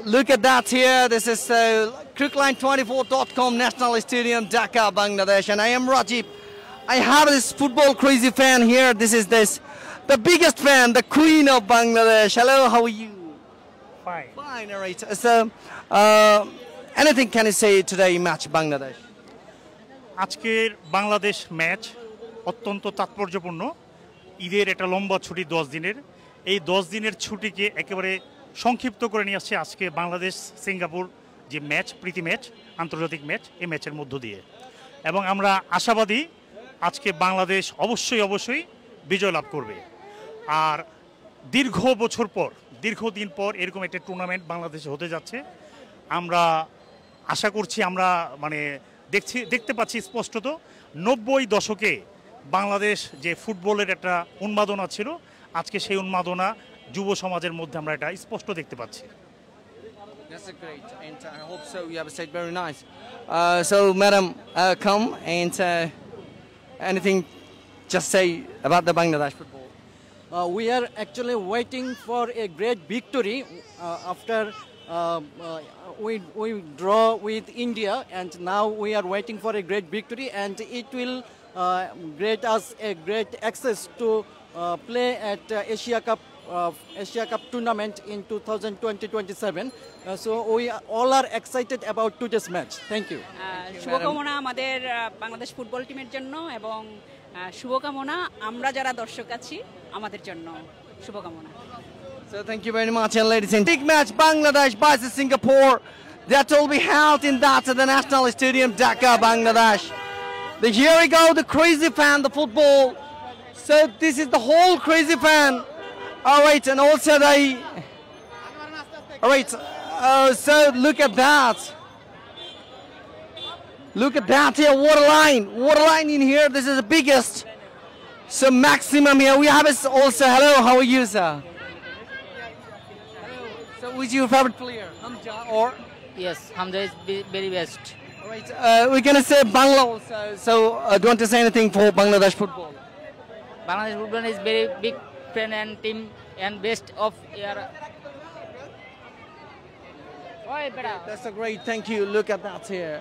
look at that here. This is Crickline24.com National Stadium, Dhaka, Bangladesh. And I am Rajib. I have this football crazy fan here. This is the biggest fan, the queen of Bangladesh. Hello, how are you? Fine. Fine, all right. So, anything can you say today match Bangladesh? আজকের Bangladesh match অত্যন্ত তাৎপর্যপূর্ণ। ঈদের একটা লম্বা ছুটি 10 দিনের। এই 10 দিনের ছুটিকে একেবারে সংক্ষিপ্ত করে নিয়ে আসছে আজকে বাংলাদেশ সিঙ্গাপুর যে ম্যাচ, প্রীতি ম্যাচ, আন্তর্জাতিক ম্যাচ, এই ম্যাচের মধ্য দিয়ে। এবং আমরা আশাবাদী আজকে বাংলাদেশ অবশ্যই বিজয় লাভ করবে। আর দীর্ঘদিন পর এরকম একটা টুর্নামেন্ট বাংলাদেশে হতে যাচ্ছে। আমরা আশা করছি, আমরা দেখতে পাচ্ছি স্পষ্টত 90 দশকে বাংলাদেশ যে ফুটবলের একটা উন্মাদনা ছিল, আজকে সেই উন্মাদনা যুব সমাজের মধ্যে আমরা এটা স্পষ্ট দেখতে পাচ্ছি। That's great, and I hope so. You have said very nice. So, madam, come and anything, just say about the Bangladesh football. We are actually waiting for a great victory after we draw with India, and now we are waiting for a great victory, and it will grant us a great access to play at Asia Cup tournament in 2027. So we all are excited about today's match. Thank you. শুভকামনা আমাদের Bangladesh football টিমের জন্য এবং শুভকামনা আমরা যারা দর্শক আছি আমাদের জন্য শুভকামনা। So thank you very much, and ladies and big match Bangladesh versus Singapore that will be held in the National Stadium, Dhaka, Bangladesh. Here we go, the crazy fan, the football. So this is the whole crazy fan. All right, and also all right. So look at that. Look at that here. What a line in here. This is the biggest. So maximum here. We have also. Hello, how are you, sir? So who's your favorite player? Hamza or? Yes, Hamza is very best. All right. We're gonna say Bangla also. So do you want to say anything for Bangladesh football? Bangladesh football is very big fan and team and best of year. That's a great. Thank you. Look at that here.